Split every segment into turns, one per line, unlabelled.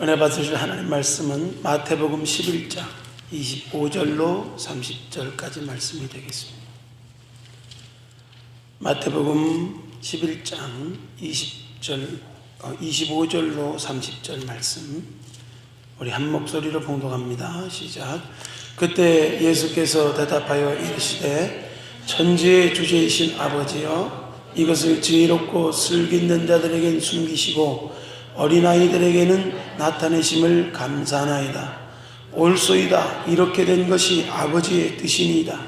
은혜 받으실 하나님 말씀은 마태복음 11장 25절로 30절까지 말씀이 되겠습니다. 마태복음 11장 25절로 30절 말씀 우리 한 목소리로 봉독합니다. 시작. 그때 예수께서 대답하여 이르시되 천지의 주제이신 아버지여, 이것을 지혜롭고 슬기있는 자들에겐 숨기시고 어린아이들에게는 나타내심을 감사하나이다. 옳소이다. 이렇게 된 것이 아버지의 뜻이니이다.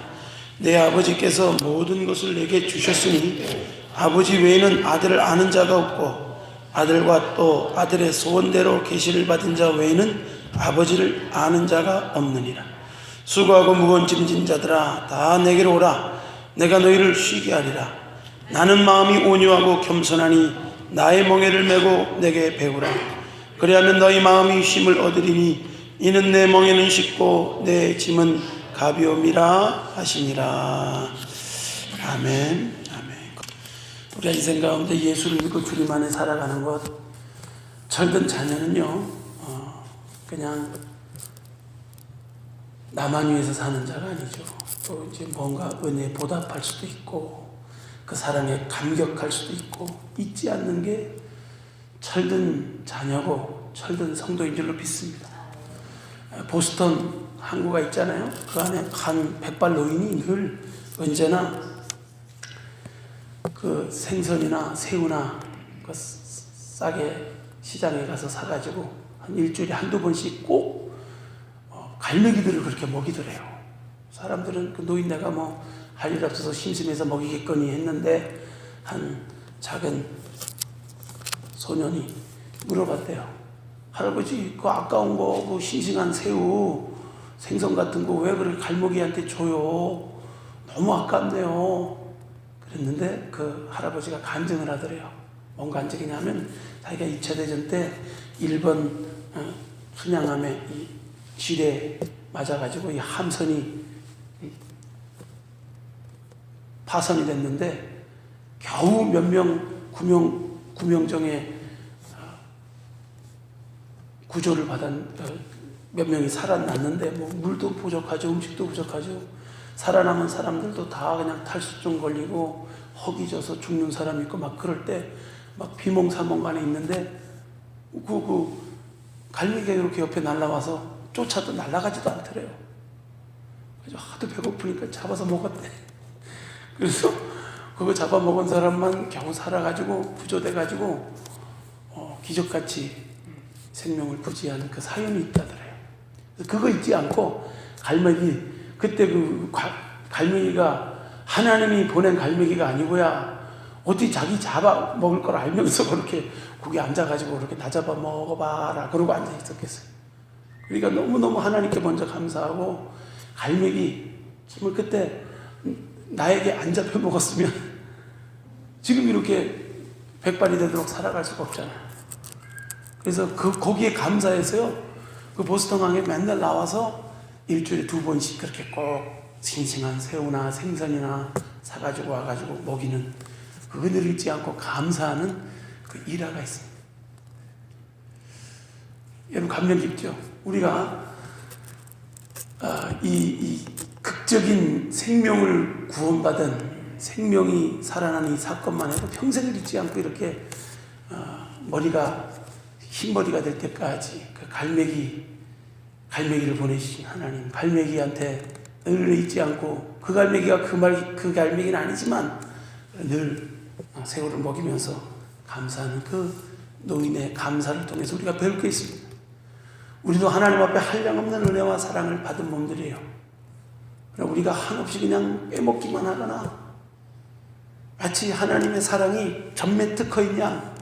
내 아버지께서 모든 것을 내게 주셨으니 아버지 외에는 아들을 아는 자가 없고 아들과 또 아들의 소원대로 계시를 받은 자 외에는 아버지를 아는 자가 없느니라. 수고하고 무거운 짐진 자들아, 다 내게로 오라. 내가 너희를 쉬게 하리라. 나는 마음이 온유하고 겸손하니 나의 멍에를 메고 내게 배우라. 그리하면 너희 마음이 쉼을 얻으리니 이는 내 멍에는 쉽고 내 짐은 가벼움이라 하시니라. 아멘. 아멘. 우리가 인생 가운데 예수를 믿고 주님 안에 살아가는 것, 철든 자녀는요 그냥 나만 위해서 사는 자가 아니죠. 또 이제 뭔가 은혜에 보답할 수도 있고 그 사랑에 감격할 수도 있고, 잊지 않는 게 철든 자녀고 철든 성도인 줄로 믿습니다. 보스턴 항구가 있잖아요. 그 안에 한 백발 노인이 늘 언제나 그 생선이나 새우나 그 싸게 시장에 가서 사가지고 한 일주일에 한두 번씩 꼭 갈매기들을 그렇게 먹이더래요. 사람들은 그 노인네가 뭐 할 일 없어서 심심해서 먹이겠거니 했는데 한 작은 소년이 물어봤대요. 할아버지, 그 아까운 거, 그 싱싱한 새우, 생선 같은 거 왜 그렇게 갈매기한테 줘요? 너무 아깝네요. 그랬는데 그 할아버지가 간증을 하더래요. 뭔 간증이냐면 자기가 2차 대전 때 일본 순양함에 이 지뢰 맞아가지고 이 함선이 파선이 됐는데 겨우 몇 명 구명정에 구조를 받은 몇 명이 살아났는데 뭐 물도 부족하죠, 음식도 부족하죠. 살아남은 사람들도 다 그냥 탈수증 걸리고 허기져서 죽는 사람 있고 막 그럴 때 막 비몽사몽간에 있는데 그 갈매기가 이렇게 옆에 날라와서 쫓아도 날아가지도 않더래요. 그래서 하도 배고프니까 잡아서 먹었대. 그래서 그거 잡아먹은 사람만 겨우 살아가지고 구조돼가지고 기적같이 생명을 부지한 그 사연이 있다더래요. 그거 잊지 않고 갈매기, 그때 그 갈매기가 하나님이 보낸 갈매기가 아니고야 어디 자기 잡아먹을 걸 알면서 그렇게 거기 앉아가지고 그렇게 다 잡아먹어봐라 그러고 앉아있었겠어요. 그러니까 너무너무 하나님께 먼저 감사하고, 갈매기 정말 그때 나에게 안 잡혀 먹었으면 지금 이렇게 백발이 되도록 살아갈 수가 없잖아요. 그래서 거기에 감사해서요, 그 보스턴항에 맨날 나와서 일주일에 2번씩 그렇게 꼭 싱싱한 새우나 생선이나 사가지고 와가지고 먹이는 그 은혜를 잊지 않고 감사하는 그 일화가 있습니다. 여러분 감명 깊죠? 우리가 이 극적인 생명을 구원받은, 생명이 살아나는 이 사건만 해도 평생을 잊지 않고 이렇게 머리가 흰머리가 될 때까지 그 갈매기를 보내신 하나님, 갈매기한테 늘 잊지 않고, 그 갈매기가 그 갈매기는 아니지만 늘 새우를 먹이면서 감사하는 그 노인의 감사를 통해서 우리가 배울 게 있습니다. 우리도 하나님 앞에 한량없는 은혜와 사랑을 받은 몸들이에요. 우리가 한없이 그냥 빼먹기만 하거나 마치 하나님의 사랑이 전매 특허 있냐,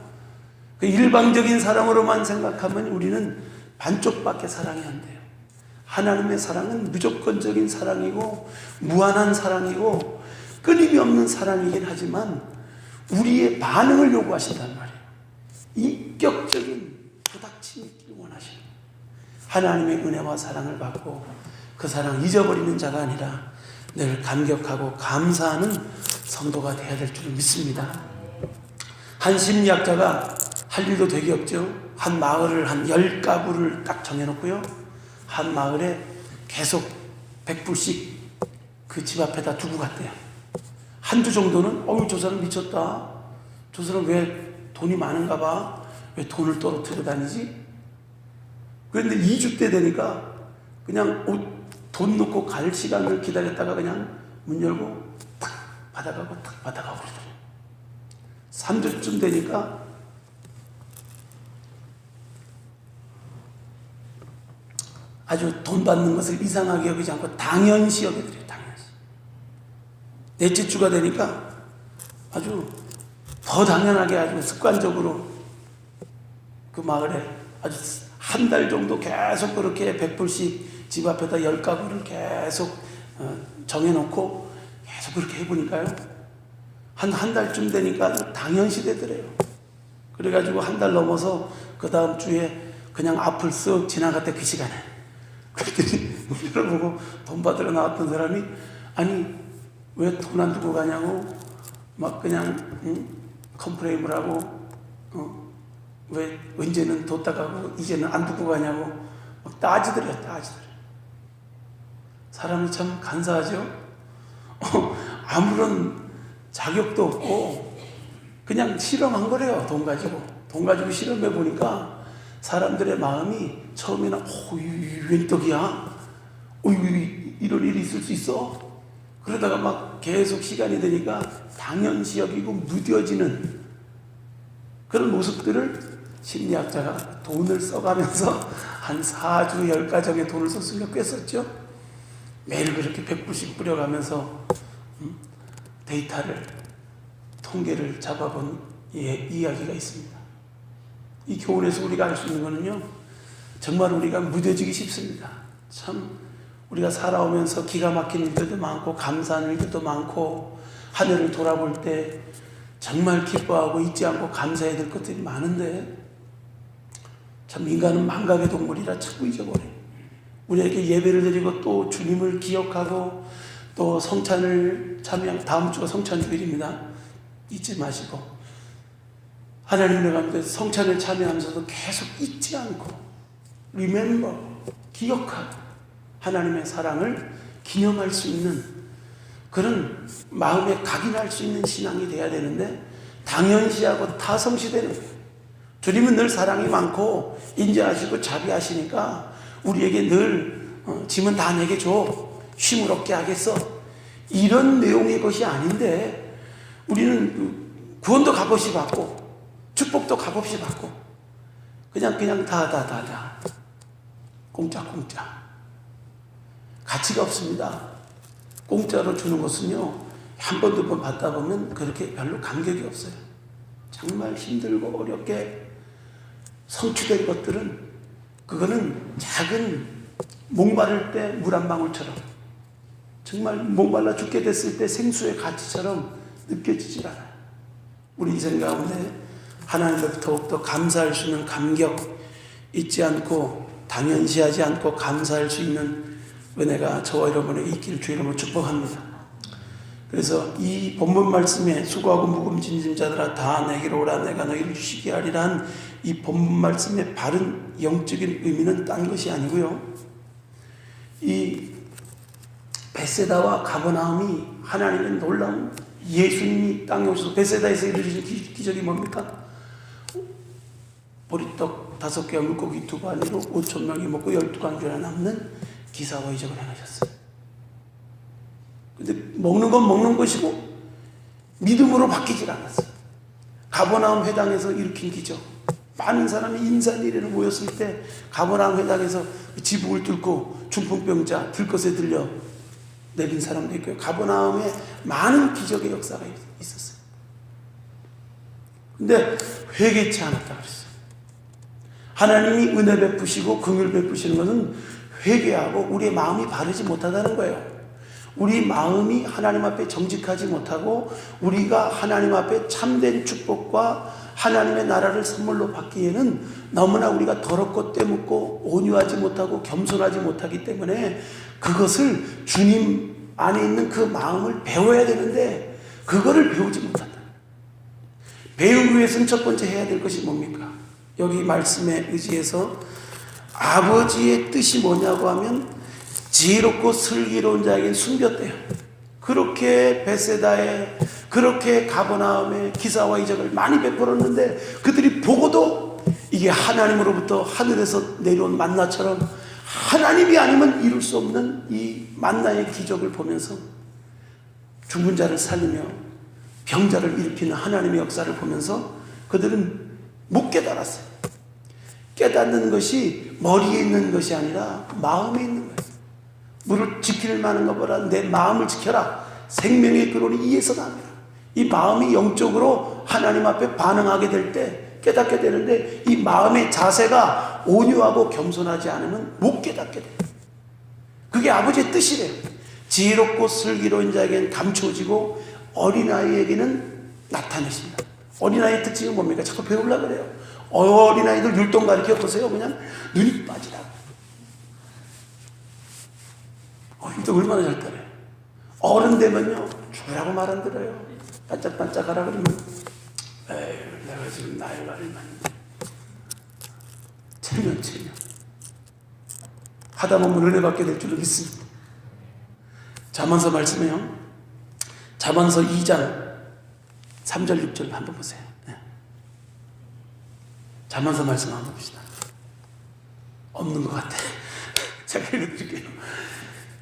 그 일방적인 사랑으로만 생각하면 우리는 반쪽밖에 사랑이 안 돼요. 하나님의 사랑은 무조건적인 사랑이고 무한한 사랑이고 끊임이 없는 사랑이긴 하지만 우리의 반응을 요구하신단 말이에요. 인격적인 부닥침이 있기를 원하십니다. 하나님의 은혜와 사랑을 받고 그 사랑 잊어버리는 자가 아니라 늘 감격하고 감사하는 성도가 되어야 될 줄 믿습니다. 한 심리학자가 할 일도 되게 없죠. 한 마을을 한 10가구를 딱 정해놓고요. 한 마을에 계속 100불씩 그 집 앞에다 두고 갔대요. 한두 정도는 저 사람 미쳤다. 저 사람 왜 돈이 많은가 봐. 왜 돈을 떨어뜨려 다니지? 그런데 2주 때 되니까 그냥 돈 놓고 갈 시간을 기다렸다가 그냥 문 열고 탁 받아가고 탁 받아가고 그러더라고요. 3주쯤 되니까 아주 돈 받는 것을 이상하게 여기지 않고 당연시 여겨드려요. 당연시. 넷째 주가 되니까 아주 더 당연하게 아주 습관적으로 그 마을에 아주 한 달 정도 계속 그렇게 100불씩 집 앞에다 10가구를 계속 정해놓고 계속 그렇게 해보니까요. 한 달쯤 되니까 당연시 되더래요. 그래가지고 한 달 넘어서 그 다음 주에 그냥 앞을 쓱 지나갔대, 그 시간에. 그랬더니 문 열어보고 돈 받으러 나왔던 사람이 아니 왜 돈 안 두고 가냐고 막 그냥 컴플레인을 하고 왜 언제는 뒀다 가고 이제는 안 두고 가냐고 막 따지더래요. 사람이 참 간사하죠. 아무런 자격도 없고 그냥 실험한 거래요. 돈 가지고 실험해 보니까 사람들의 마음이 처음에는 웬 떡이야? 이런 일이 있을 수 있어? 그러다가 막 계속 시간이 되니까 당연시 여기고 무뎌지는 그런 모습들을 심리학자가 돈을 써가면서 한 4주 10가정의 돈을 썼으니까 꽤 썼죠. 매일 그렇게 100불씩 뿌려가면서 데이터를 통계를 잡아본 이야기가 있습니다. 이 교훈에서 우리가 알 수 있는 거는요, 정말 우리가 무뎌지기 쉽습니다. 참 우리가 살아오면서 기가 막힌 일들도 많고 감사한 일들도 많고 한 해를 돌아볼 때 정말 기뻐하고 잊지 않고 감사해야 될 것들이 많은데 참 인간은 망각의 동물이라 자꾸 잊어버려요. 우리에게 예배를 드리고 또 주님을 기억하고 또 성찬을 참여한 다음 주가 성찬주일입니다. 잊지 마시고 하나님의 가운데 성찬을 참여하면서도 계속 잊지 않고 remember, 기억하고 하나님의 사랑을 기념할 수 있는 그런 마음에 각인할 수 있는 신앙이 돼야 되는데 당연시하고 타성시되는 거예요. 주님은 늘 사랑이 많고 인자하시고 자비하시니까 우리에게 늘 짐은 다 내게 줘, 쉼을 얻게 하겠어, 이런 내용의 것이 아닌데 우리는 구원도 값없이 받고 축복도 값없이 받고 그냥 다 공짜 가치가 없습니다. 공짜로 주는 것은요, 한 번, 두 번 받다 보면 그렇게 별로 감격이 없어요. 정말 힘들고 어렵게 성취된 것들은 그거는 작은 목마를 때 물 한 방울처럼 정말 목말라 죽게 됐을 때 생수의 가치처럼 느껴지질 않아요. 우리 인생 가운데 하나님께 더욱더 감사할 수 있는 감격, 잊지 않고 당연시하지 않고 감사할 수 있는 은혜가 저와 여러분에게 있기를 주의 이름으로 축복합니다. 그래서 이 본문 말씀에 수고하고 무거운 짐 자들아 다 내게로 오라 내가 너희를 쉬게 하리라 이 본문 말씀의 바른 영적인 의미는 딴 것이 아니고요, 이 베세다와 가버나움이 하나님의 놀라운 예수님이 땅에 오셔서 베세다에서 이루어진 기적이 뭡니까? 보리떡 5개와 물고기 2마리로 5,000명이 먹고 12강주나 남는 기사와 이적을 행하셨어요. 근데 먹는 건 먹는 것이고 믿음으로 바뀌질 않았어요. 가버나움 회당에서 일으킨 기적, 많은 사람이 인산일에로 모였을 때 가버나움 회당에서 지붕을 뚫고 중풍병자 들것에 들려 내린 사람도 있고요. 가버나움에 많은 기적의 역사가 있었어요. 근데 회개치 않았다 그랬어요. 하나님이 은혜 베푸시고 긍휼 베푸시는 것은 회개하고 우리의 마음이 바르지 못하다는 거예요. 우리 마음이 하나님 앞에 정직하지 못하고 우리가 하나님 앞에 참된 축복과 하나님의 나라를 선물로 받기에는 너무나 우리가 더럽고 때묻고 온유하지 못하고 겸손하지 못하기 때문에 그것을 주님 안에 있는 그 마음을 배워야 되는데 그거를 배우지 못한다. 배우기 위해서는 첫 번째 해야 될 것이 뭡니까? 여기 말씀에 의지해서 아버지의 뜻이 뭐냐고 하면 지혜롭고 슬기로운 자에겐 숨겼대요. 그렇게 베세다에, 그렇게 가버나움에 기사와 이적을 많이 베풀었는데 그들이 보고도 이게 하나님으로부터 하늘에서 내려온 만나처럼 하나님이 아니면 이룰 수 없는 이 만나의 기적을 보면서 죽은 자를 살리며 병자를 일으키는 하나님의 역사를 보면서 그들은 못 깨달았어요. 깨닫는 것이 머리에 있는 것이 아니라 마음에 있는 거예요. 물을 지킬 만한 것보다 내 마음을 지켜라. 생명의 근원이 이에서 납니다. 이 마음이 영적으로 하나님 앞에 반응하게 될 때 깨닫게 되는데 이 마음의 자세가 온유하고 겸손하지 않으면 못 깨닫게 돼요. 그게 아버지의 뜻이래요. 지혜롭고 슬기로운 자에게는 감추어지고 어린아이에게는 나타내십니다. 어린아이의 특징은 뭡니까? 자꾸 배우려고 그래요. 어린아이들 율동 가르쳐 보세요. 그냥 눈이 빠지라고. 율동 얼마나 잘 따라요. 어른 되면요 주라고 말 안 들어요. 반짝반짝 하라 그러면 에휴 내가 지금 나이가 얼마인데 체면 하다 보면 은혜 받게 될 줄로 믿습니다. 잠언서 말씀에요. 잠언서 2장 3절 6절 한번 보세요. 잠언서 말씀 한번 봅시다. 없는 것 같아. 제가 읽어드릴게요.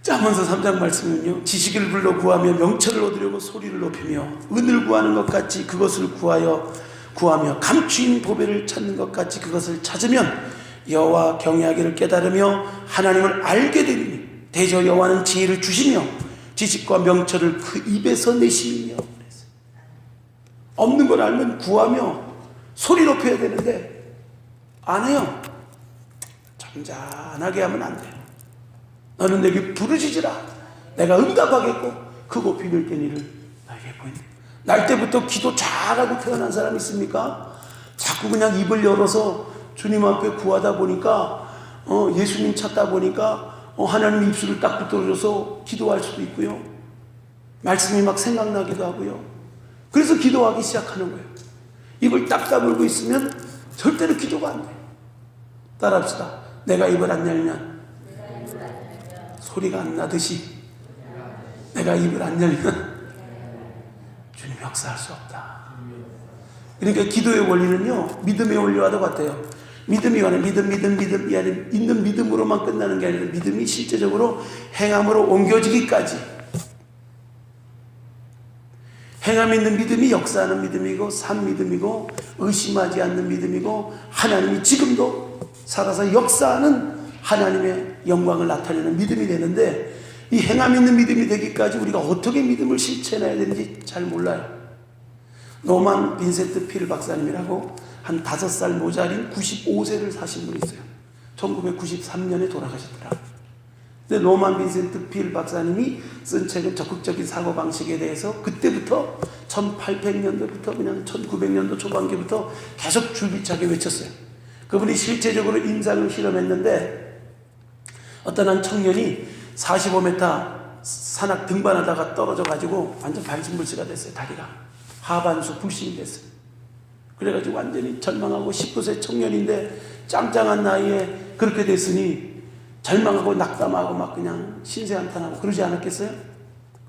잠언서 3장 말씀은요, 지식을 불러 구하며 명철을 얻으려고 소리를 높이며 은을 구하는 것 같이 그것을 구하며 감추인 보배를 찾는 것 같이 그것을 찾으면 여호와 경외하기를 깨달으며 하나님을 알게 되리니 대저 여호와는 지혜를 주시며 지식과 명철을 그 입에서 내시며. 없는 걸 알면 구하며 소리 높여야 되는데 안 해요. 점잖하게 하면 안 돼요. 너는 내게 부르짖으라. 내가 응답하겠고 크고 비밀된 일을 너에게 보인다. 날 때부터 기도 잘하고 태어난 사람 있습니까? 자꾸 그냥 입을 열어서 주님 앞에 구하다 보니까 예수님 찾다 보니까 하나님 입술을 딱 붙들어줘서 기도할 수도 있고요. 말씀이 막 생각나기도 하고요. 그래서 기도하기 시작하는 거예요. 입을 딱 다물고 있으면 절대로 기도가 안 돼요. 따라합시다. 내가 입을 안 열면 소리가 안 나듯이 내가 입을 안 열면 주님 역사할 수 없다. 그러니까 기도의 원리는요, 믿음의 원리와 같아요. 믿음이 아니라 믿음이 아니라 있는 믿음으로만 끝나는 게 아니라 믿음이 실제적으로 행함으로 옮겨지기까지. 행함 있는 믿음이 역사하는 믿음이고 산 믿음이고 의심하지 않는 믿음이고 하나님이 지금도 살아서 역사하는 하나님의 영광을 나타내는 믿음이 되는데, 이 행함 있는 믿음이 되기까지 우리가 어떻게 믿음을 실천해야 되는지 잘 몰라요. 노만 빈센트 필 박사님이라고 한 5살 모자린 95세를 사신 분이 있어요. 1993년에 돌아가셨더라고요. 근데 노만 빈센트 필 박사님이 쓴 책은 적극적인 사고방식에 대해서 그때부터 1800년도부터 그냥 1900년도 초반기부터 계속 줄기차게 외쳤어요. 그분이 실제적으로 임상을 실험했는데 어떤 한 청년이 45m 산악 등반하다가 떨어져가지고 완전 반신불수가 됐어요. 다리가 하반수 불신이 됐어요. 그래가지고 완전히 절망하고 19세 청년인데 짱짱한 나이에 그렇게 됐으니 절망하고 낙담하고 막 그냥 신세한탄하고 그러지 않았겠어요?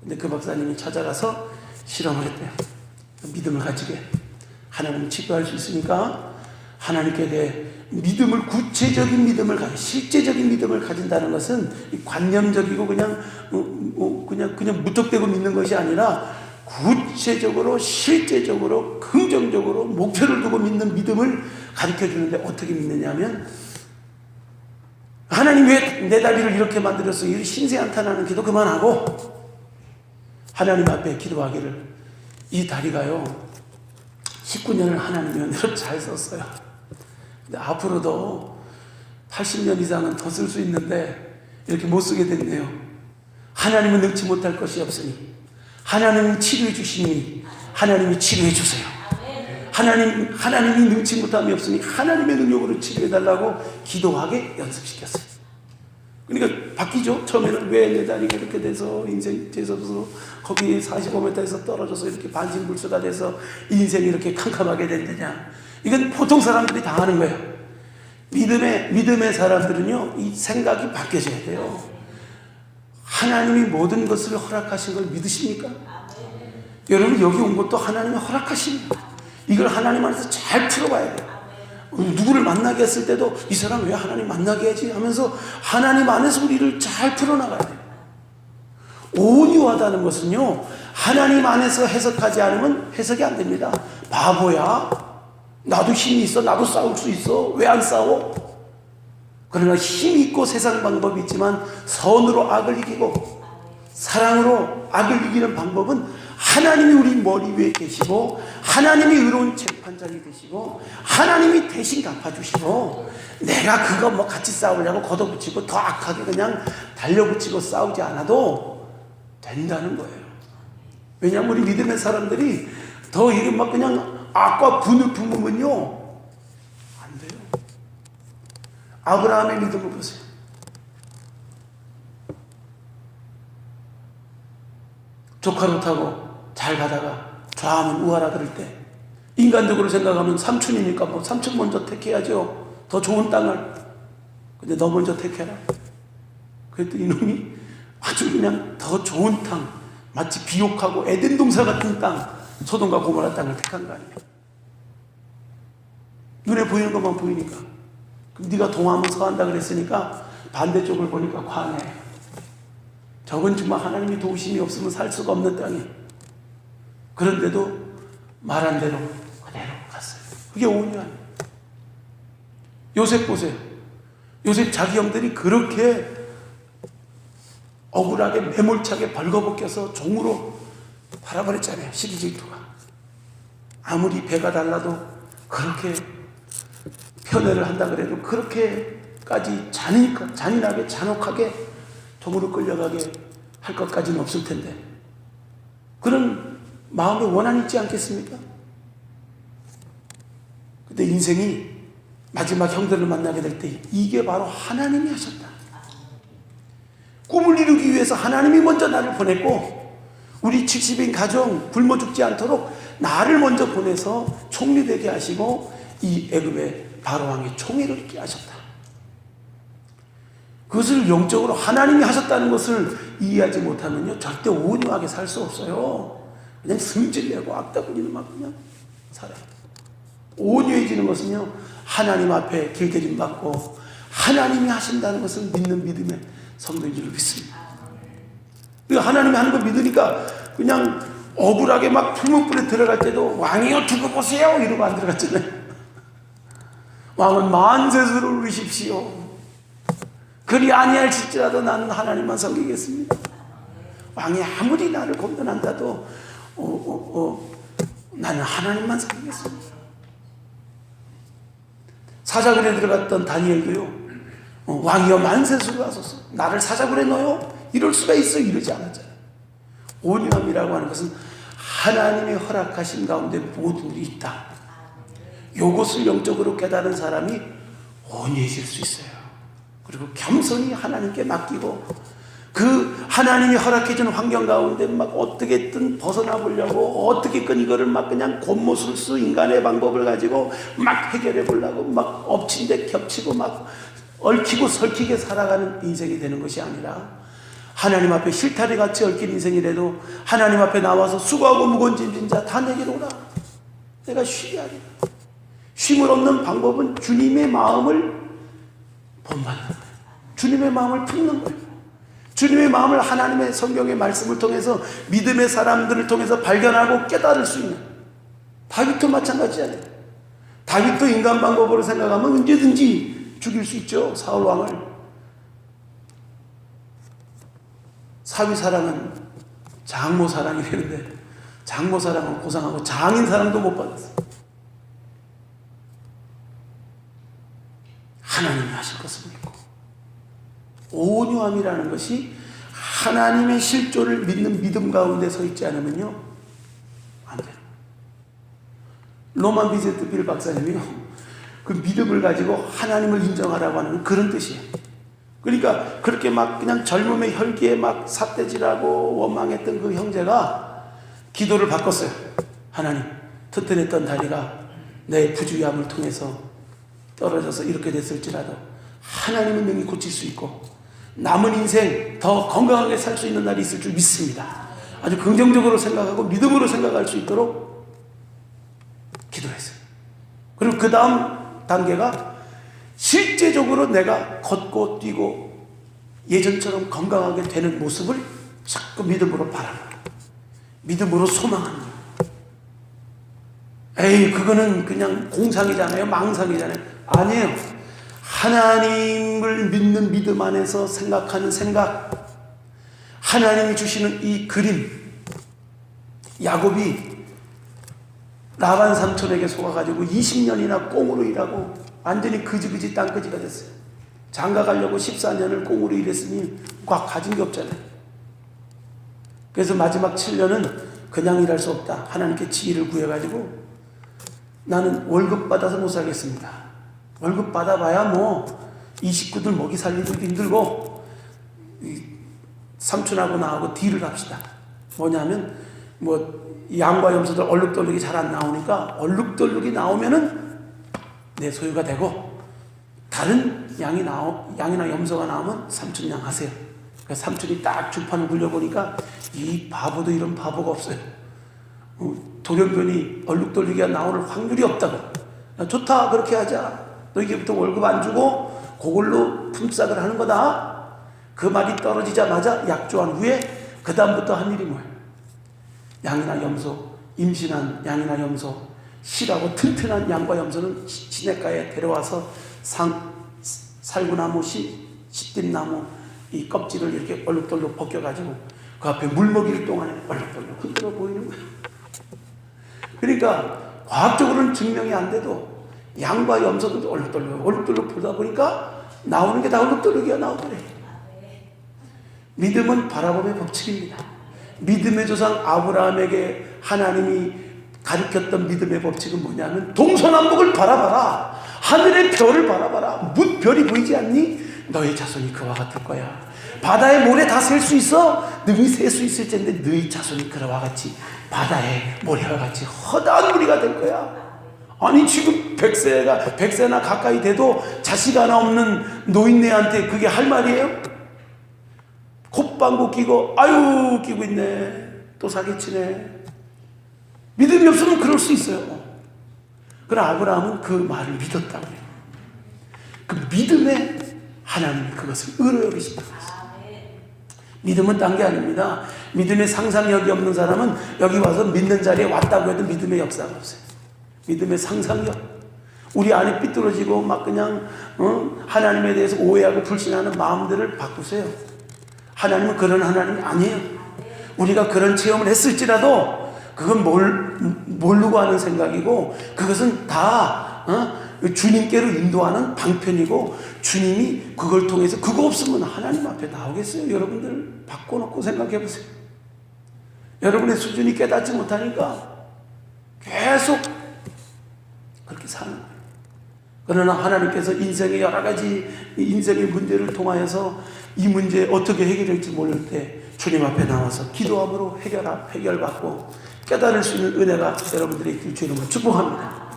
근데 그 박사님이 찾아가서 실험을 했대요. 믿음을 가지게. 하나님을 치료할 수 있으니까 하나님께 대해 믿음을, 구체적인 믿음을 가진, 실제적인 믿음을 가진다는 것은 관념적이고 그냥 무턱대고 믿는 것이 아니라 구체적으로, 실제적으로, 긍정적으로 목표를 두고 믿는 믿음을 가르쳐 주는데, 어떻게 믿느냐면, 하나님 왜 내 다리를 이렇게 만들었어? 이 신세한탄하는 기도 그만하고 하나님 앞에 기도하기를, 이 다리가요 19년을 하나님의 은혜로 잘 썼어요. 근데 앞으로도 80년 이상은 더 쓸 수 있는데 이렇게 못 쓰게 됐네요. 하나님은 능치 못할 것이 없으니 하나님이 치료해 주시니 하나님이 치료해 주세요. 하나님이 능치 못함이 없으니 하나님의 능력으로 치료해 달라고 기도하게 연습시켰어요. 그러니까 바뀌죠. 처음에는 왜 내 다리가 이렇게 돼서 인생 재수없어서 거기 45m에서 떨어져서 이렇게 반신불수가 돼서 인생이 이렇게 캄캄하게 됐느냐. 이건 보통 사람들이 다 하는 거예요. 믿음의 사람들은요, 이 생각이 바뀌어져야 돼요. 하나님이 모든 것을 허락하신 걸 믿으십니까? 여러분, 여기 온 것도 하나님이 허락하십니다. 이걸 하나님 안에서 잘 풀어봐야 돼요. 누구를 만나게 했을 때도 이 사람 왜 하나님 만나게 하지? 하면서 하나님 안에서 우리를 잘 풀어나가야 돼요. 온유하다는 것은요, 하나님 안에서 해석하지 않으면 해석이 안 됩니다. 바보야, 나도 힘이 있어, 나도 싸울 수 있어, 왜 안 싸워? 그러나 힘이 있고 세상 방법이 있지만 선으로 악을 이기고 사랑으로 악을 이기는 방법은 하나님이 우리 머리 위에 계시고 하나님이 의로운 재판장이 되시고 하나님이 대신 갚아주시고, 내가 그거 뭐 같이 싸우려고 걷어붙이고 더 악하게 그냥 달려붙이고 싸우지 않아도 된다는 거예요. 왜냐하면 우리 믿음의 사람들이 더 이게 막 그냥 악과 분을 품으면요 안 돼요. 아브라함의 믿음을 보세요. 조카로 타고 잘 가다가 좌하면 우하라 그럴 때 인간적으로 생각하면 삼촌이니까 뭐 삼촌 먼저 택해야죠. 더 좋은 땅을. 근데 너 먼저 택해라. 그랬더니 이놈이 아주 그냥 더 좋은 땅, 마치 비옥하고 에덴 동산 같은 땅, 소돔과 고모라 땅을 택한 거 아니에요. 눈에 보이는 것만 보이니까. 그럼 네가 동하면 서한다 그랬으니까 반대쪽을 보니까 광야예요. 저건 정말 하나님이 도우심이 없으면 살 수가 없는 땅이에요. 그런데도 말한 대로 그대로 갔어요. 그게 온유함이에요. 요셉 보세요. 요셉 자기 형들이 그렇게 억울하게 매몰차게 벌거벗겨서 종으로 팔아버렸잖아요. 시기질투가. 아무리 배가 달라도 그렇게 편애를 한다 그래도 그렇게까지 잔인하게 잔혹하게 종으로 끌려가게 할 것까지는 없을 텐데, 그런 마음에 원한이 있지 않겠습니까? 근데 인생이 마지막 형들을 만나게 될 때 이게 바로 하나님이 하셨다. 꿈을 이루기 위해서 하나님이 먼저 나를 보냈고, 우리 70인 가정 굶어 죽지 않도록 나를 먼저 보내서 총리 되게 하시고 이 애굽의 바로왕의 총애를 있게 하셨다. 그것을 영적으로 하나님이 하셨다는 것을 이해하지 못하면요 절대 온유하게 살 수 없어요. 그냥 승질내고 악다구니는 막 그냥 살아요. 온유해지는 것은요 하나님 앞에 길들임 받고 하나님이 하신다는 것을 믿는 믿음의 성도인 줄 믿습니다. 하나님이 하는 거 믿으니까 그냥 억울하게 막 풀문불에 들어갈 때도 왕이여 두고 보세요 이러고 안 들어갔잖아요. 왕은 만세수를 울리십시오. 그리 아니할지라도 나는 하나님만 섬기겠습니다. 왕이 아무리 나를 공격한다도 나는 하나님만 섬기겠습니다. 사자굴에 들어갔던 다니엘도요 왕이여 만세수를 하소서, 나를 사자굴에 넣어요? 이럴 수가 있어? 이러지 않았잖아요. 온유함이라고 하는 것은 하나님이 허락하신 가운데 모든 일이 있다. 이것을 영적으로 깨달은 사람이 온유해질 수 있어요. 그리고 겸손히 하나님께 맡기고 그 하나님이 허락해준 환경 가운데 막 어떻게든 벗어나 보려고 어떻게든 이거를 막 그냥 곤모술수 인간의 방법을 가지고 막 해결해 보려고 막 엎친 데 겹치고 막 얽히고 설키게 살아가는 인생이 되는 것이 아니라, 하나님 앞에 실타래 같이 얽힌 인생이라도 하나님 앞에 나와서 수고하고 무거운 짐진 자 다 내게로 오라, 내가 쉬게 하리라. 쉼을 얻는 방법은 주님의 마음을 본받는 거예요. 주님의 마음을 품는 거예요. 주님의 마음을 하나님의 성경의 말씀을 통해서 믿음의 사람들을 통해서 발견하고 깨달을 수 있는, 다윗도 마찬가지잖아요. 다윗도 인간 방법으로 생각하면 언제든지 죽일 수 있죠. 사울 왕을. 사위 사랑은 장모 사랑이 되는데 장모 사랑은 고상하고 장인 사랑도 못 받았어요. 하나님이 하실 것을 믿고 온유함이라는 것이 하나님의 실존을 믿는 믿음 가운데 서 있지 않으면요 안 돼요. 로만 비제트 빌 박사님이요 그 믿음을 가지고 하나님을 인정하라고 하는 그런 뜻이에요. 그러니까 그렇게 막 그냥 젊음의 혈기에 막 삿대질하고 원망했던 그 형제가 기도를 바꿨어요. 하나님, 튼튼했던 다리가 내 부주의함을 통해서 떨어져서 이렇게 됐을지라도 하나님은 능히 고칠 수 있고 남은 인생 더 건강하게 살 수 있는 날이 있을 줄 믿습니다. 아주 긍정적으로 생각하고 믿음으로 생각할 수 있도록 기도했어요. 그리고 그 다음 단계가 실제적으로 내가 걷고 뛰고 예전처럼 건강하게 되는 모습을 자꾸 믿음으로 바라보고 믿음으로 소망합니다. 에이, 그거는 그냥 공상이잖아요. 망상이잖아요. 아니에요. 하나님을 믿는 믿음 안에서 생각하는 생각, 하나님이 주시는 이 그림. 야곱이 라반 삼촌에게 속아가지고 20년이나 꽁으로 일하고 완전히 그지그지 땅그지가 됐어요. 장가 가려고 14년을 꽁으로 일했으니 가진 게 없잖아요. 그래서 마지막 7년은 그냥 일할 수 없다. 하나님께 지혜를 구해가지고 나는 월급 받아서 못 살겠습니다. 월급 받아봐야 뭐 이 식구들 먹이 살리기도 힘들고 삼촌하고 나하고 딜을 합시다. 뭐냐면 뭐 양과 염소들 얼룩덜룩이 잘 안 나오니까 얼룩덜룩이 나오면은 내 소유가 되고 다른 양이나 염소가 나오면 삼촌 양 하세요. 그러니까 삼촌이 딱 주판을 굴려보니까 이 바보도 이런 바보가 없어요. 돌연변이 얼룩덜룩이가 나올 확률이 없다고. 좋다, 그렇게 하자. 너 이제부터 월급 안 주고 그걸로 품삯을 하는 거다. 그 말이 떨어지자마자 약조한 후에 그 다음부터 한 일이 뭐예요? 양이나 염소, 임신한 양이나 염소, 실하고 튼튼한 양과 염소는 시냇가에 데려와서 살구나무, 시띠나무 이 껍질을 이렇게 얼룩덜룩 벗겨가지고 그 앞에 물 먹일 동안에 얼룩덜룩 흔들어 보이는 거예요. 그러니까 과학적으로는 증명이 안 돼도 양과 염소도 얼룩덜룩 보다 보니까 나오는 게 다 얼룩덜룩이야 나오더래. 믿음은 바라봄의 법칙입니다. 믿음의 조상 아브라함에게 하나님이 가르쳤던 믿음의 법칙은 뭐냐면 동서남북을 바라봐라. 하늘의 별을 바라봐라. 별이 보이지 않니? 너의 자손이 그와 같을 거야. 바다의 모래 다 셀 수 있어? 능히 셀 수 있을 텐데 너의 자손이 그와 같이 바다의 모래와 같이 허다한 무리가 될 거야. 아니 지금 100세나 가까이 돼도 자식 하나 없는 노인네한테 그게 할 말이에요? 콧방구 끼고 아유 끼고 있네. 또 사기치네. 믿음이 없으면 그럴 수 있어요. 그러나 아브라함은 그 말을 믿었다고 해요. 그 믿음에 하나님이 그것을 의로 여기신다고 했어요. 믿음은 딴 게 아닙니다. 믿음의 상상력이 없는 사람은 여기 와서 믿는 자리에 왔다고 해도 믿음의 역사가 없어요. 믿음의 상상력. 우리 안에 삐뚤어지고 막 그냥 하나님에 대해서 오해하고 불신하는 마음들을 바꾸세요. 하나님은 그런 하나님이 아니에요. 우리가 그런 체험을 했을지라도 그건 모르고 하는 생각이고 그것은 다 주님께로 인도하는 방편이고 주님이 그걸 통해서 그거 없으면 하나님 앞에 나오겠어요? 여러분들 바꿔놓고 생각해 보세요. 여러분의 수준이 깨닫지 못하니까 계속 그렇게 사는 거예요. 그러나 하나님께서 인생의 여러 가지 인생의 문제를 통하여서 이 문제 어떻게 해결할지 모를 때 주님 앞에 나와서 기도함으로 해결받고 깨달을 수 있는 은혜가 여러분들의 있길 주님을 축복합니다.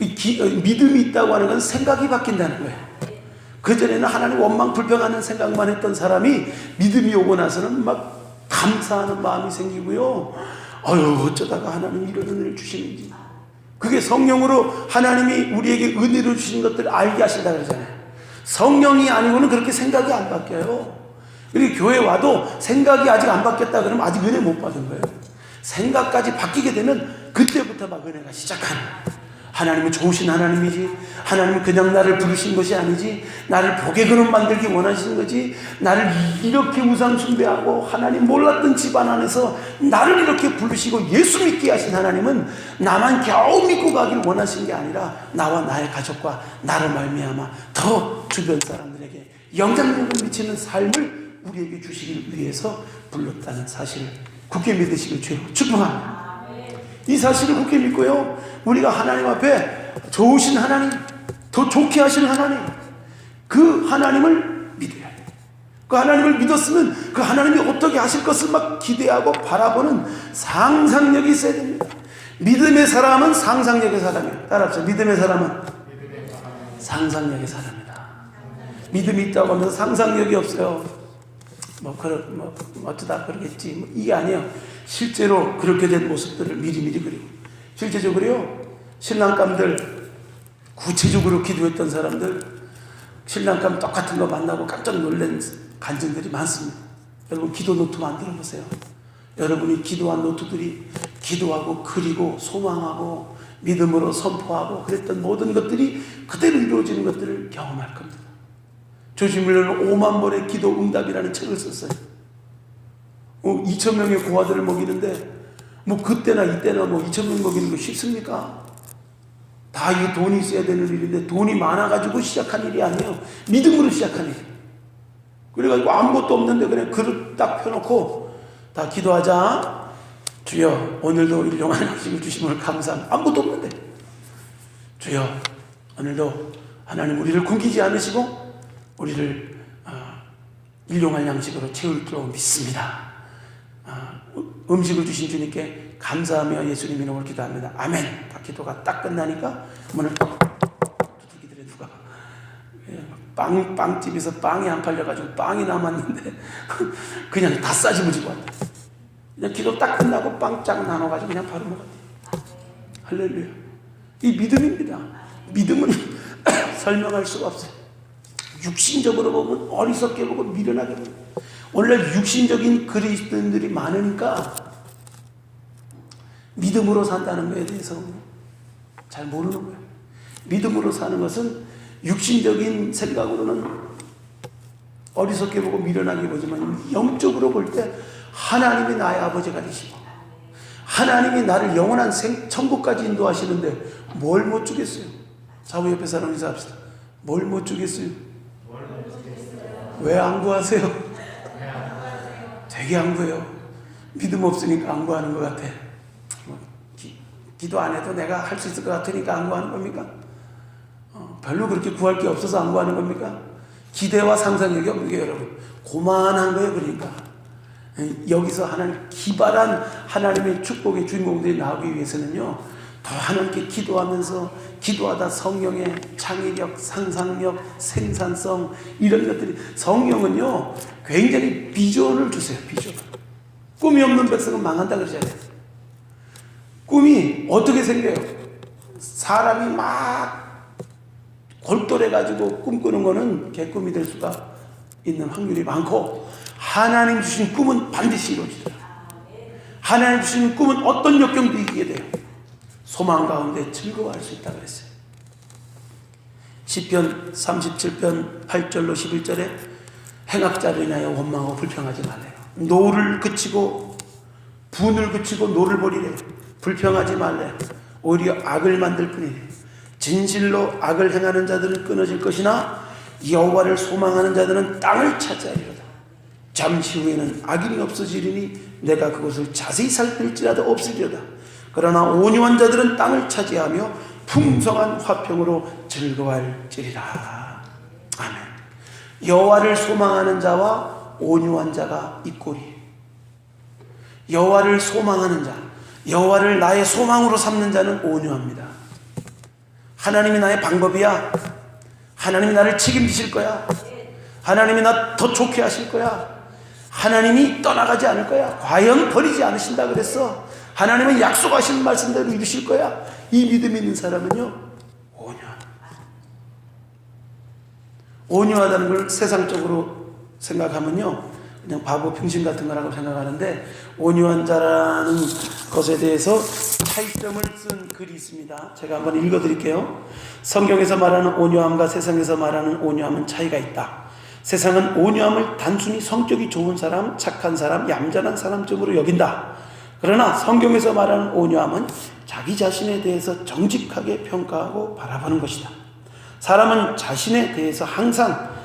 믿음이 있다고 하는 건 생각이 바뀐다는 거예요. 그전에는 하나님 원망 불평하는 생각만 했던 사람이 믿음이 오고 나서는 막 감사하는 마음이 생기고요. 어쩌다가 하나님이 이런 은혜를 주시는지. 그게 성령으로 하나님이 우리에게 은혜를 주신 것들을 알게 하신다 그러잖아요. 성령이 아니고는 그렇게 생각이 안 바뀌어요. 그리고 교회 와도 생각이 아직 안 바뀌었다 그러면 아직 은혜 못 받은 거예요. 생각까지 바뀌게 되면 그때부터 막 은혜가 시작하는 거예요. 하나님은 좋으신 하나님이지. 하나님은 그냥 나를 부르신 것이 아니지. 나를 복의 근원 만들기 원하시는 거지. 나를 이렇게 우상 숭배하고 하나님 몰랐던 집안 안에서 나를 이렇게 부르시고 예수 믿게 하신 하나님은 나만 겨우 믿고 가길 원하신 게 아니라 나와 나의 가족과 나로 말미암아 더 주변 사람들에게 영향력을 미치는 삶을 우리에게 주시길 위해서 불렀다는 사실을 굳게 믿으시길 주여 축복합니다. 이 사실을 굳게 믿고요. 우리가 하나님 앞에 좋으신 하나님, 더 좋게 하시는 하나님, 그 하나님을 믿어야 돼요. 그 하나님을 믿었으면 그 하나님이 어떻게 하실 것을 막 기대하고 바라보는 상상력이 있어야 됩니다. 믿음의 사람은 상상력의 사람이에요. 따라합시다. 믿음의 사람은 상상력의 사람이다. 믿음이 있다고 하면서 상상력이 없어요. 어쩌다 그러겠지. 이게 아니에요. 실제로 그렇게 된 모습들을 미리미리 그리고, 실제적으로요, 신랑감들, 구체적으로 기도했던 사람들, 신랑감 똑같은 거 만나고 깜짝 놀란 간증들이 많습니다. 여러분, 기도 노트 만들어 보세요. 여러분이 기도한 노트들이 기도하고 그리고 소망하고 믿음으로 선포하고 그랬던 모든 것들이 그대로 이루어지는 것들을 경험할 겁니다. 조지 밀러는 5만 번의 기도 응답이라는 책을 썼어요. 2,000명의 고아들을 먹이는데 그때나 이때나 2,000명 먹이는 거 쉽습니까? 다 이 돈이 있어야 되는 일인데, 돈이 많아가지고 시작한 일이 아니에요. 믿음으로 시작한 일. 그래가지고 아무것도 없는데 그냥 그릇 딱 펴놓고 다 기도하자. 주여, 오늘도 일용할 양식을 주심을 감사합니다. 아무것도 없는데, 주여, 오늘도 하나님 우리를 굶기지 않으시고 우리를 일용할 양식으로 채울 줄 믿습니다. 음식을 주신 주님께 감사하며 예수님 이름으로 기도합니다. 아멘. 다 기도가 딱 끝나니까 문을 두들기더래. 누가 빵집에서 빵이 안 팔려가지고 빵이 남았는데 그냥 다 싸집어지고 왔다. 그냥 기도 딱 끝나고 빵 쫙 나눠가지고 그냥 바로 먹었대. 할렐루야. 이 믿음입니다. 믿음은 설명할 수가 없어요. 육신적으로 보면 어리석게 보고 미련하게 보고, 오늘날 육신적인 그리스도인들이 많으니까 믿음으로 산다는 것에 대해서 잘 모르는 거예요. 믿음으로 사는 것은 육신적인 생각으로는 어리석게 보고 미련하게 보지만, 영적으로 볼 때 하나님이 나의 아버지가 되시고 하나님이 나를 영원한 천국까지 인도하시는데 뭘 못 주겠어요? 사부 옆에 사람 인사합시다. 뭘 못 주겠어요? 왜 안 구하세요? 되게 안 구해요. 믿음 없으니까 안 구하는 것 같아. 기도 안 해도 내가 할 수 있을 것 같으니까 안 구하는 겁니까? 별로 그렇게 구할 게 없어서 안 구하는 겁니까? 기대와 상상력이 없는 게 여러분 고만한 거예요. 그러니까 여기서 하나님 기발한 하나님의 축복의 주인공들이 나오기 위해서는요, 더 하나님께 기도하면서, 기도하다 성령의 창의력, 상상력, 생산성, 이런 것들이, 성령은요 굉장히 비전을 주세요. 비전. 꿈이 없는 백성은 망한다 그러잖아요. 꿈이 어떻게 생겨요? 사람이 막 골똘해가지고 꿈꾸는 거는 개꿈이 될 수가 있는 확률이 많고, 하나님 주신 꿈은 반드시 이루어지더라. 하나님 주신 꿈은 어떤 역경도 이기게 돼요. 소망 가운데 즐거워할 수 있다고 그랬어요. 시편 37편 8절로 11절에 행악자를 인하여 원망하고 불평하지 말래요. 노를 그치고 분을 그치고 노를 버리래요. 불평하지 말래요. 오히려 악을 만들 뿐이래요. 진실로 악을 행하는 자들은 끊어질 것이나 여호와를 소망하는 자들은 땅을 차지하리로다. 잠시 후에는 악인이 없어지리니 내가 그것을 자세히 살필지라도 없으리로다. 그러나 온유한 자들은 땅을 차지하며 풍성한 화평으로 즐거워할지리라. 아멘. 여호와를 소망하는 자와 온유한 자가 이 꼴이에요. 여호와를 소망하는 자, 여호와를 나의 소망으로 삼는 자는 온유합니다. 하나님이 나의 방법이야. 하나님이 나를 책임지실 거야. 하나님이 나 더 좋게 하실 거야. 하나님이 떠나가지 않을 거야. 과연 버리지 않으신다 그랬어. 하나님은 약속하신 말씀대로 이루실 거야. 이 믿음 있는 사람은요, 온유하다는 걸 세상적으로 생각하면요, 그냥 바보 평신 같은 거라고 생각하는데, 온유한 자라는 것에 대해서 차이점을 쓴 글이 있습니다. 제가 한번 읽어드릴게요. 성경에서 말하는 온유함과 세상에서 말하는 온유함은 차이가 있다. 세상은 온유함을 단순히 성격이 좋은 사람, 착한 사람, 얌전한 사람쯤으로 여긴다. 그러나 성경에서 말하는 온유함은 자기 자신에 대해서 정직하게 평가하고 바라보는 것이다. 사람은 자신에 대해서 항상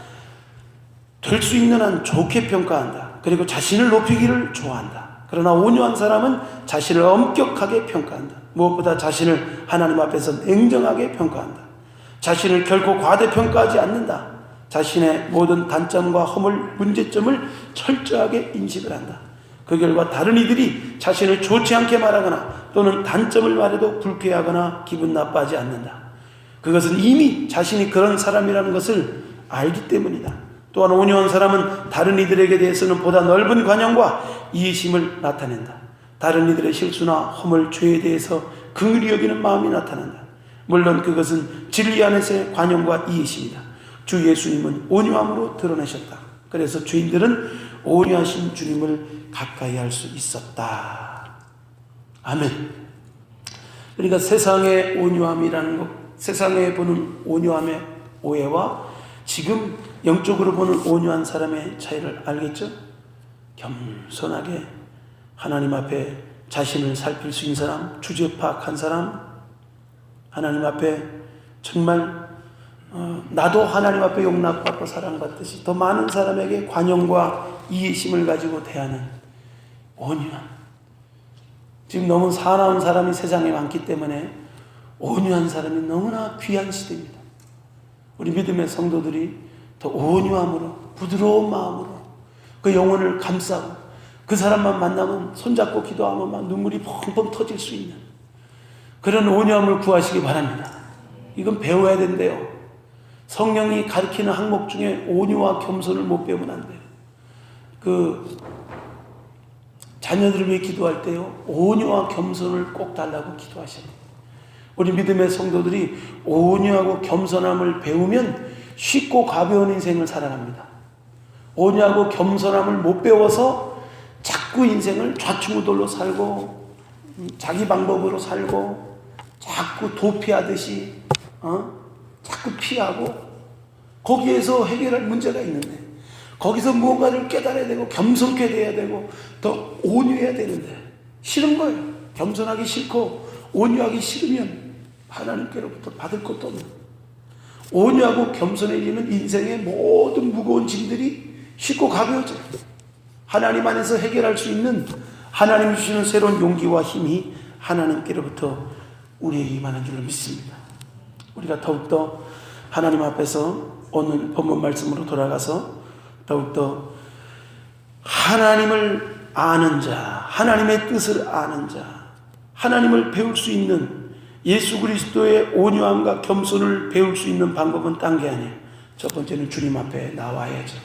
될 수 있는 한 좋게 평가한다. 그리고 자신을 높이기를 좋아한다. 그러나 온유한 사람은 자신을 엄격하게 평가한다. 무엇보다 자신을 하나님 앞에서 냉정하게 평가한다. 자신을 결코 과대평가하지 않는다. 자신의 모든 단점과 허물, 문제점을 철저하게 인식을 한다. 그 결과 다른 이들이 자신을 좋지 않게 말하거나 또는 단점을 말해도 불쾌하거나 기분 나빠하지 않는다. 그것은 이미 자신이 그런 사람이라는 것을 알기 때문이다. 또한 온유한 사람은 다른 이들에게 대해서는 보다 넓은 관용과 이해심을 나타낸다. 다른 이들의 실수나 허물, 죄에 대해서 긍휼히 여기는 마음이 나타난다. 물론 그것은 진리 안에서의 관용과 이해심이다. 주 예수님은 온유함으로 드러내셨다. 그래서 죄인들은 온유하신 주님을 가까이 할 수 있었다. 아멘. 그러니까 세상의 온유함이라는 것, 세상에 보는 온유함의 오해와 지금 영적으로 보는 온유한 사람의 차이를 알겠죠? 겸손하게 하나님 앞에 자신을 살필 수 있는 사람, 주제 파악한 사람, 하나님 앞에 정말 나도 하나님 앞에 용납받고 사랑받듯이 더 많은 사람에게 관용과 이해심을 가지고 대하는 온유한, 지금 너무 사나운 사람이 세상에 많기 때문에 온유한 사람이 너무나 귀한 시대입니다. 우리 믿음의 성도들이 더 온유함으로, 부드러운 마음으로 그 영혼을 감싸고 그 사람만 만나면 손잡고 기도하면 막 눈물이 펑펑 터질 수 있는 그런 온유함을 구하시기 바랍니다. 이건 배워야 된대요. 성령이 가르치는 항목 중에 온유와 겸손을 못 배우면 안 돼요. 그 자녀들을 위해 기도할 때요, 온유와 겸손을 꼭 달라고 기도하셔야 돼요. 우리 믿음의 성도들이 온유하고 겸손함을 배우면 쉽고 가벼운 인생을 살아갑니다. 온유하고 겸손함을 못 배워서 자꾸 인생을 좌충우돌로 살고 자기 방법으로 살고 자꾸 도피하듯이 자꾸 피하고 거기에서 해결할 문제가 있는데 거기서 무언가를 깨달아야 되고 겸손케 돼야 되고 더 온유해야 되는데 싫은 거예요. 겸손하기 싫고 온유하기 싫으면 하나님께로부터 받을 것도 없는, 온유하고 겸손해지면 인생의 모든 무거운 짐들이 쉽고 가벼워져요. 하나님 안에서 해결할 수 있는 하나님이 주시는 새로운 용기와 힘이 하나님께로부터 우리에게 임하는 줄로 믿습니다. 우리가 더욱더 하나님 앞에서 오늘 본문 말씀으로 돌아가서 더욱더 하나님을 아는 자, 하나님의 뜻을 아는 자, 하나님을 배울 수 있는 예수 그리스도의 온유함과 겸손을 배울 수 있는 방법은 딴 게 아니에요. 첫 번째는 주님 앞에 나와야죠.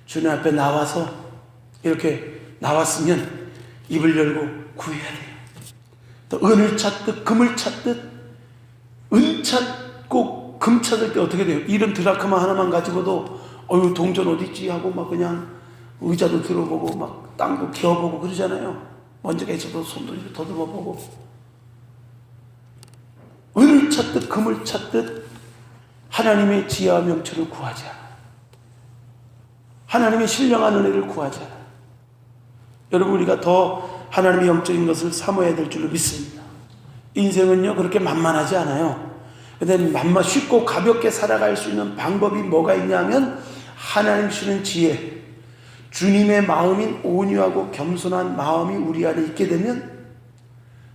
주님 앞에 나와서 이렇게 나왔으면 입을 열고 구해야 돼요. 또 은을 찾듯 금을 찾듯 은 찾고 금 찾을 때 어떻게 돼요? 이런 드라크마 하나만 가지고도 동전 어디 있지 하고 막 그냥 의자도 들어보고 막 땅도 기어보고 그러잖아요. 먼저 계셔도 손도 더듬어보고. 은을 찾듯 금을 찾듯 하나님의 지혜와 명철을 구하자. 하나님의 신령한 은혜를 구하자. 여러분, 우리가 더 하나님의 영적인 것을 사모해야 될 줄로 믿습니다. 인생은요 그렇게 만만하지 않아요. 근데 쉽고 가볍게 살아갈 수 있는 방법이 뭐가 있냐면 하나님 주시는 지혜, 주님의 마음인 온유하고 겸손한 마음이 우리 안에 있게 되면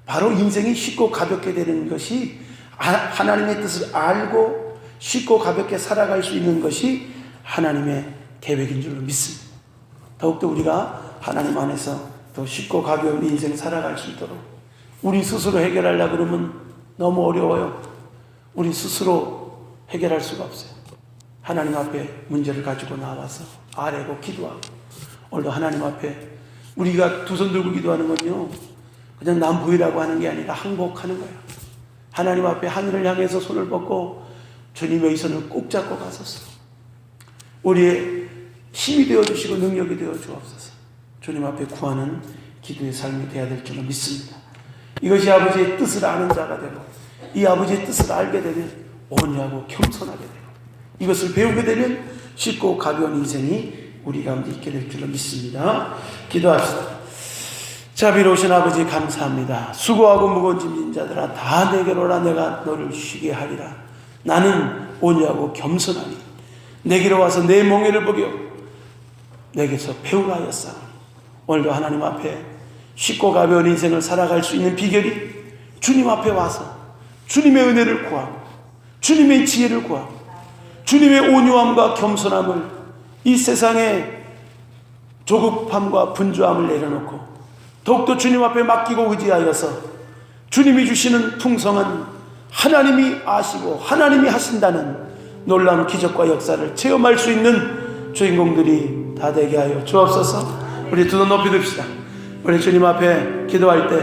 바로 인생이 쉽고 가볍게 되는 것이, 하나님의 뜻을 알고 쉽고 가볍게 살아갈 수 있는 것이 하나님의 계획인 줄로 믿습니다. 더욱더 우리가 하나님 안에서 더 쉽고 가벼운 인생 살아갈 수 있도록, 우리 스스로 해결하려고 그러면 너무 어려워요. 우리 스스로 해결할 수가 없어요. 하나님 앞에 문제를 가지고 나와서 아뢰고 기도하고, 오늘도 하나님 앞에 우리가 두 손 들고 기도하는 건요 그냥 남 보이라고 하는 게 아니라 항복하는 거예요. 하나님 앞에 하늘을 향해서 손을 뻗고 주님의 이 손을 꼭 잡고 가소서. 우리의 힘이 되어주시고 능력이 되어 주옵소서. 주님 앞에 구하는 기도의 삶이 되어야 될 줄로 믿습니다. 이것이 아버지의 뜻을 아는 자가 되고, 이 아버지의 뜻을 알게 되면 온유하고 겸손하게 되고, 이것을 배우게 되면 쉽고 가벼운 인생이 우리 가운데 있게 될 줄로 믿습니다. 기도합시다. 자비로우신 아버지 감사합니다. 수고하고 무거운 짐진 자들아 다 내게로 오라. 내가 너를 쉬게 하리라. 나는 온유하고 겸손하니 내게로 와서 내 멍에를 보겨 내게서 배우라 하였사오니, 오늘도 하나님 앞에 쉽고 가벼운 인생을 살아갈 수 있는 비결이 주님 앞에 와서 주님의 은혜를 구하고 주님의 지혜를 구하고 주님의 온유함과 겸손함을, 이 세상의 조급함과 분주함을 내려놓고 더욱더 주님 앞에 맡기고 의지하여서 주님이 주시는 풍성한 하나님이 아시고 하나님이 하신다는 놀라운 기적과 역사를 체험할 수 있는 주인공들이 다 되게 하여 주옵소서. 우리 두 손 높이 듭시다. 우리 주님 앞에 기도할 때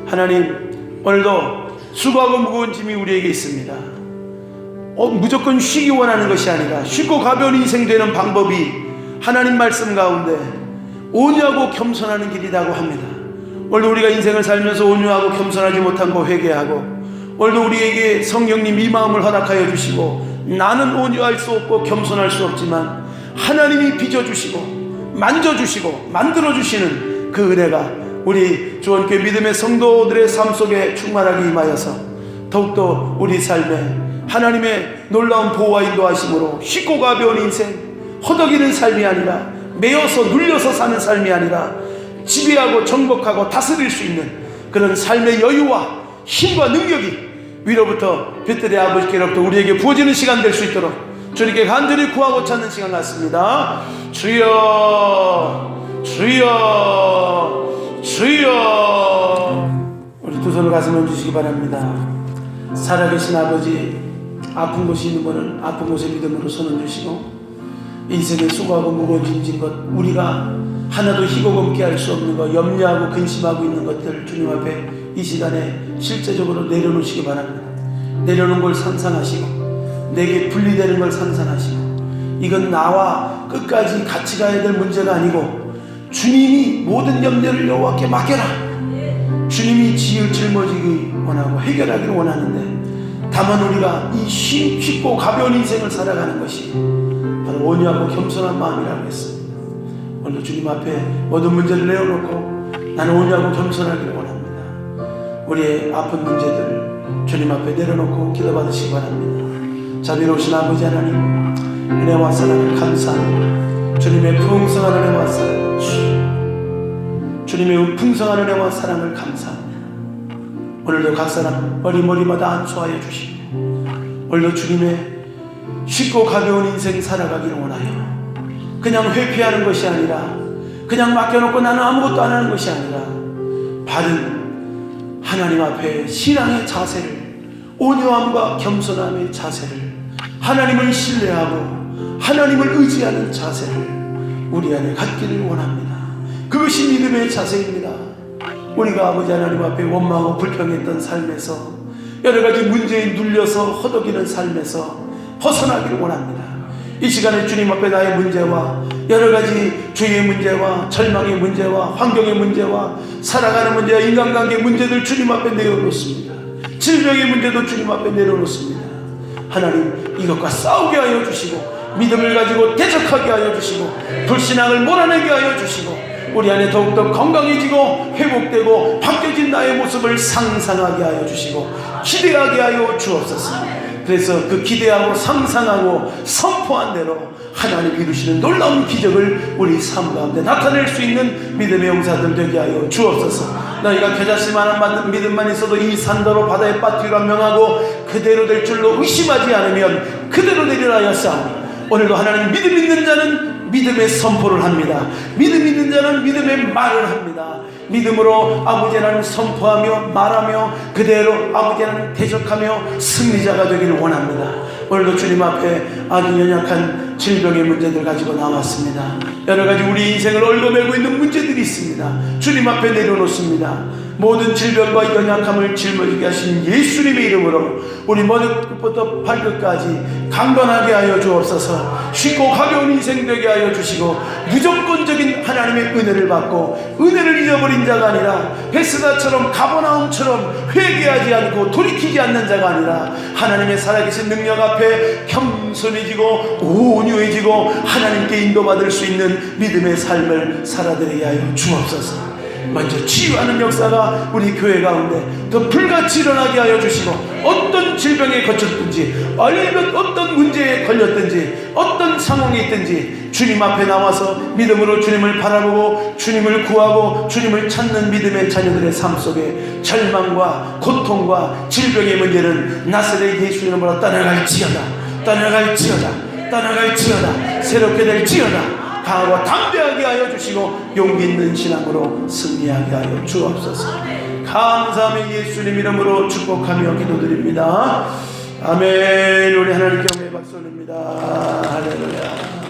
하나님, 오늘도 수고하고 무거운 짐이 우리에게 있습니다. 무조건 쉬기 원하는 것이 아니라 쉽고 가벼운 인생 되는 방법이 하나님 말씀 가운데 온유하고 겸손하는 길이라고 합니다. 오늘도 우리가 인생을 살면서 온유하고 겸손하지 못한 거 회개하고, 오늘도 우리에게 성령님 이 마음을 허락하여 주시고, 나는 온유할 수 없고 겸손할 수 없지만 하나님이 빚어주시고 만져주시고 만들어주시는 그 은혜가 우리 주원교회 믿음의 성도들의 삶 속에 충만하게 임하여서 더욱더 우리 삶에 하나님의 놀라운 보호와 인도하심으로 쉽고 가벼운 인생, 허덕이는 삶이 아니라, 매여서 눌려서 사는 삶이 아니라 지배하고 정복하고 다스릴 수 있는 그런 삶의 여유와 힘과 능력이 위로부터 빛들의 아버지께로부터 우리에게 부어지는 시간 될 수 있도록 주님께 간절히 구하고 찾는 시간 같습니다. 주여, 주여, 주여. 우리 두 손을 가슴에 얹으시기 바랍니다. 살아계신 아버지, 아픈 곳이 있는 분은 아픈 곳에 믿음으로 손을 주시고, 인생에 수고하고 무거운 짐진 것, 우리가 하나도 희고금게 할 수 없는 것, 염려하고 근심하고 있는 것들 주님 앞에 이 시간에 실제적으로 내려놓으시기 바랍니다. 내려놓은 걸 상상하시고, 내게 분리되는 걸 상상하시고, 이건 나와 끝까지 같이 가야 될 문제가 아니고 주님이 모든 염려를 여호와께 맡겨라. 주님이 지을 짊어지기 원하고 해결하기를 원하는데, 다만 우리가 이 쉽고 가벼운 인생을 살아가는 것이 바로 온유하고 겸손한 마음이라고 했습니다. 오늘도 주님 앞에 모든 문제를 내어놓고 나는 온유하고 겸손하기를 원합니다. 우리의 아픈 문제들 주님 앞에 내려놓고 기도받으시기 바랍니다. 자비로우신 아버지 하나님, 은혜와 사랑을 감사합니다. 주님의 풍성한 은혜와 사랑, 주님의 풍성한 은혜와 사랑을 감사합니다. 오늘도 각 사람 머리마다 안수하여 주시고, 오늘도 주님의 쉽고 가벼운 인생 살아가기를 원하여 그냥 회피하는 것이 아니라, 그냥 맡겨놓고 나는 아무것도 안 하는 것이 아니라, 바른 하나님 앞에 신앙의 자세를, 온유함과 겸손함의 자세를, 하나님을 신뢰하고 하나님을 의지하는 자세를 우리 안에 갖기를 원합니다. 그것이 믿음의 자세입니다. 우리가 아버지 하나님 앞에 원망하고 불평했던 삶에서, 여러가지 문제에 눌려서 허덕이는 삶에서 벗어나기를 원합니다. 이 시간에 주님 앞에 나의 문제와 여러가지 죄의 문제와 절망의 문제와 환경의 문제와 살아가는 문제와 인간관계 문제들 주님 앞에 내려놓습니다. 질병의 문제도 주님 앞에 내려놓습니다. 하나님, 이것과 싸우게 하여 주시고, 믿음을 가지고 대적하게 하여 주시고, 불신앙을 몰아내게 하여 주시고, 우리 안에 더욱더 건강해지고 회복되고 바뀌어진 나의 모습을 상상하게 하여 주시고 기대하게 하여 주옵소서. 그래서 그 기대하고 상상하고 선포한 대로 하나님 이루시는 놀라운 기적을 우리 삶 가운데 나타낼 수 있는 믿음의 용사들 되게 하여 주옵소서. 너희가 겨자씨만한 믿음만 있어도 이 산더러 바다에 빠뜨리라 명하고 그대로 될 줄로 의심하지 않으면 그대로 되리라 하였사오니, 오늘도 하나님 믿음 있는 자는 믿음의 선포를 합니다. 믿음 있는 자는 믿음의 말을 합니다. 믿음으로 아버지 하나님 선포하며 말하며 그대로 아버지 하나님 대적하며 승리자가 되기를 원합니다. 오늘도 주님 앞에 아주 연약한 질병의 문제들 가지고 나왔습니다. 여러가지 우리 인생을 얽어매고 있는 문제들이 있습니다. 주님 앞에 내려놓습니다. 모든 질병과 연약함을 짊어지게 하신 예수님의 이름으로 우리 머리끝부터 발끝까지 강건하게 하여 주옵소서. 쉽고 가벼운 인생 되게 하여 주시고, 무조건적인 하나님의 은혜를 받고 은혜를 잊어버린 자가 아니라 베스다처럼 가버나움처럼 회개하지 않고 돌이키지 않는 자가 아니라 하나님의 살아계신 능력 앞에 겸손해지고 온유해지고 하나님께 인도받을 수 있는 믿음의 삶을 살아드리게 하여 주옵소서. 먼저 치유하는 역사가 우리 교회 가운데 더 불같이 일어나게 하여 주시고, 어떤 질병에 거쳤든지 아니면 어떤 문제에 걸렸든지 어떤 상황이 있든지 주님 앞에 나와서 믿음으로 주님을 바라보고 주님을 구하고 주님을 찾는 믿음의 자녀들의 삶 속에 절망과 고통과 질병의 문제는 나사렛 예수 이름으로 떠나갈지어다, 떠나갈지어다, 떠나갈지어다, 새롭게 될지어다. 강하고 담대하게 하여 주시고 용기 있는 신앙으로 승리하게 하여 주옵소서. 감사하며 예수님 이름으로 축복하며 기도드립니다. 아멘. 우리 하나님께 영광의 박수 올립니다. 할렐루야.